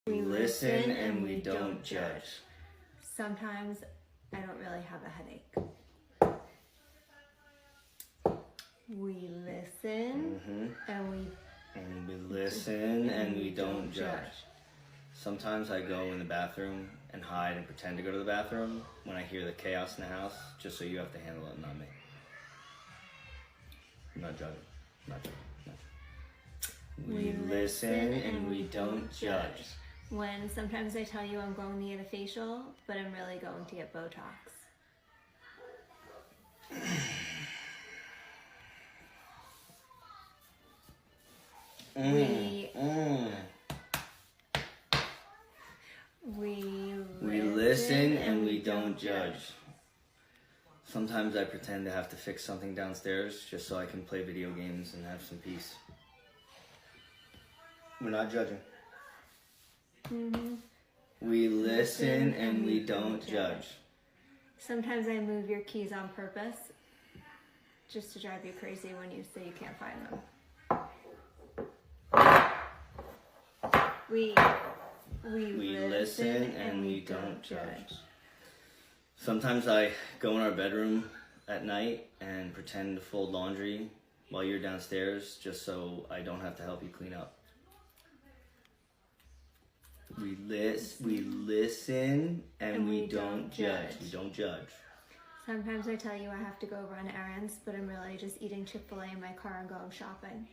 We listen and we don't judge. Sometimes I don't really have a headache. We listen and we listen and we don't judge. Sometimes I go in the bathroom and hide and pretend to go to the bathroom when I hear the chaos in the house, just so you have to handle it, not me. I'm not judging. Not judging. Not judging. We listen and we don't judge. When sometimes I tell you I'm going to get a facial, but I'm really going to get Botox. We listen and we don't judge. Sometimes I pretend to have to fix something downstairs just so I can play video games and have some peace. We're not judging. We listen and we don't judge. Sometimes I move your keys on purpose just to drive you crazy when you say you can't find them. We listen and we don't judge. Sometimes I go in our bedroom at night and pretend to fold laundry while you're downstairs just so I don't have to help you clean up. We listen and we don't judge. We don't judge. Sometimes I tell you I have to go run errands, but I'm really just eating Chick-fil-A in my car and going shopping.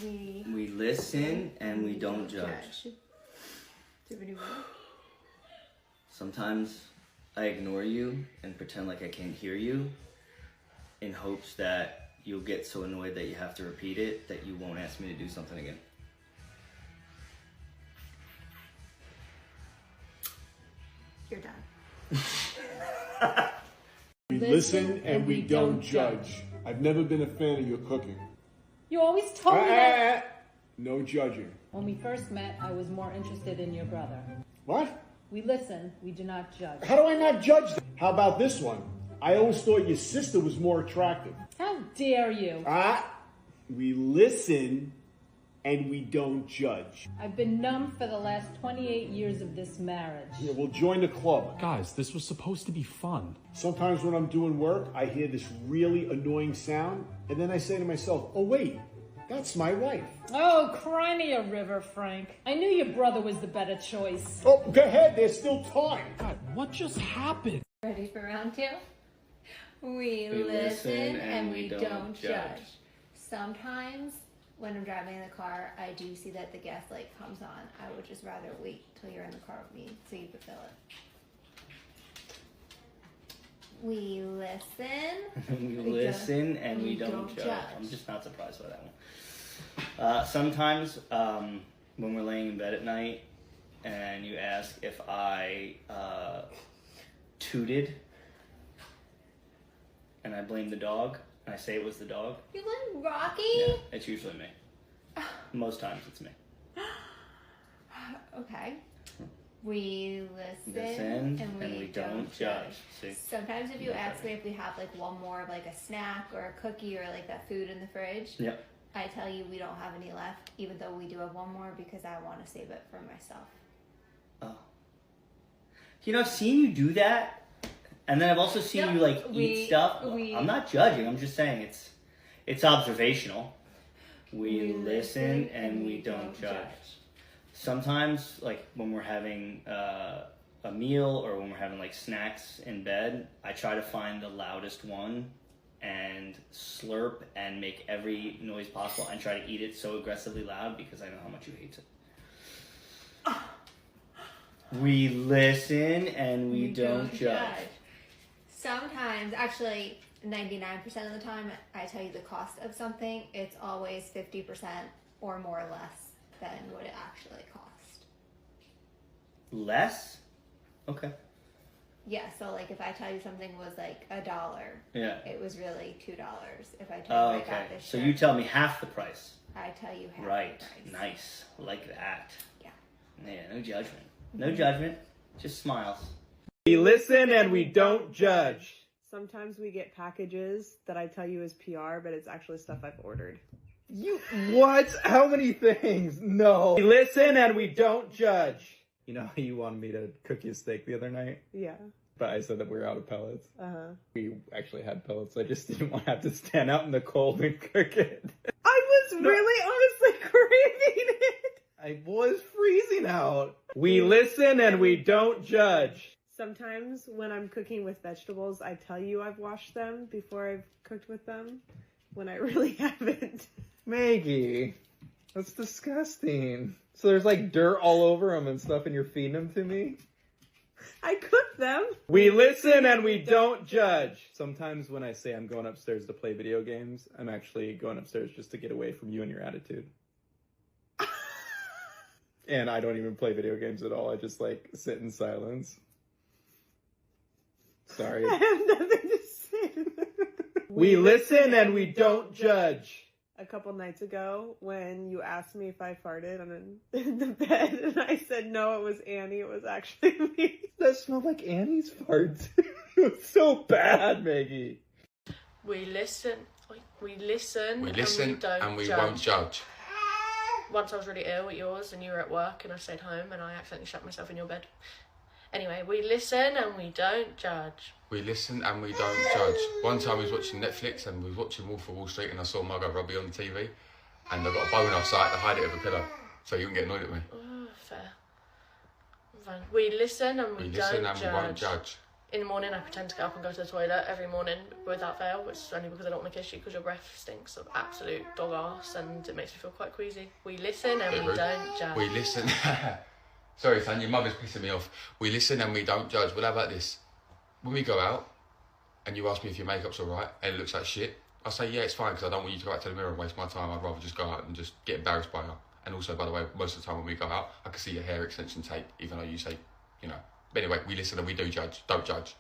We listen and we don't judge. Sometimes I ignore you and pretend like I can't hear you in hopes that you'll get so annoyed that you have to repeat it that you won't ask me to do something again. You're done. We listen and we don't judge. I've never been a fan of your cooking. You always told me that. No judging. When we first met, I was more interested in your brother. What? We listen, we do not judge. How do I not judge them? How about this one? I always thought your sister was more attractive. How dare you? We listen and we don't judge. I've been numb for the last 28 years of this marriage. Yeah, we'll join the club. Guys, this was supposed to be fun. Sometimes when I'm doing work, I hear this really annoying sound, and then I say to myself, oh wait, that's my wife. Oh, cry me a river, Frank. I knew your brother was the better choice. Oh, go ahead, there's still time. God, what just happened? Ready for round two? We listen and we don't judge. Sometimes when I'm driving in the car, I do see that the gas light comes on. I would just rather wait till you're in the car with me so you could fill it. We listen. We listen and we don't judge. I'm just not surprised by that one. Sometimes when we're laying in bed at night and you ask if I tooted and I blame the dog and I say it was the dog. You blame Rocky? Yeah, it's usually me. Most times it's me. Okay. We listen and we don't judge. See? Sometimes if you ask me if we have like one more like a snack or a cookie or like that food in the fridge, Yep. I tell you we don't have any left, even though we do have one more because I want to save it for myself. Oh. You know, I've seen you do that, and then I've also seen you like eat stuff. I'm not judging. I'm just saying it's observational. We listen and we don't judge. Sometimes, like when we're having a meal or when we're having like snacks in bed, I try to find the loudest one and slurp and make every noise possible and try to eat it so aggressively loud because I know how much you hate it. We listen and we don't judge. Sometimes, actually 99% of the time, I tell you the cost of something, it's always 50% or more or less than what it actually cost. Less? Okay. Yeah, so like if I tell you something was like $1, Yeah. it was really $2. If I tell you I got this So shirt, you tell me half the price. I tell you half Right. the price. Nice. Like that. Yeah. Yeah, no judgment. No judgment. Just smiles. We listen and we don't judge. Sometimes we get packages that I tell you is PR, but it's actually stuff I've ordered. You what? How many things? No. We listen and we don't judge. You know, you wanted me to cook you a steak the other night, Yeah. but I said that we were out of pellets. Uh-huh. We actually had pellets. I just didn't want to have to stand out in the cold and cook it. I was really honestly craving it. I was freezing out. We listen and we don't judge. Sometimes when I'm cooking with vegetables, I tell you I've washed them before I've cooked with them, when I really haven't. Maggie, that's disgusting. So there's like dirt all over them and stuff and you're feeding them to me? I cook them. We listen and we don't judge. Sometimes when I say I'm going upstairs to play video games, I'm actually going upstairs just to get away from you and your attitude. And I don't even play video games at all. I just like sit in silence. Sorry. I have nothing to say. We listen and we don't judge. A couple nights ago, when you asked me if I farted in the bed, and I said no, it was Annie. It was actually me. That smelled like Annie's farts. It was so bad, Maggie. We listen and we don't won't judge. Once I was really ill at yours and you were at work and I stayed home and I accidentally shut myself in your bed. Anyway, we listen and we don't judge. We listen and we don't judge. One time we was watching Netflix and we was watching Wolf of Wall Street and I saw Margot Robbie on the TV and I got a bone off so I had to hide it with a pillow so you wouldn't get annoyed at me. Oh, fair. Fine. We listen and we We don't listen and judge. we won't judge. In the morning, I pretend to get up and go to the toilet every morning without fail, which is only because I don't want to kiss you because your breath stinks of absolute dog arse and it makes me feel quite queasy. We listen and we don't judge. We listen. Sorry, son, your mother's pissing me off. We listen and we don't judge. Well, how about this? When we go out and you ask me if your makeup's alright and it looks like shit, I say, yeah, it's fine because I don't want you to go out to the mirror and waste my time. I'd rather just go out and just get embarrassed by her. And also, by the way, most of the time when we go out, I can see your hair extension tape, even though you say, you know. But anyway, we listen and we do judge. Don't judge.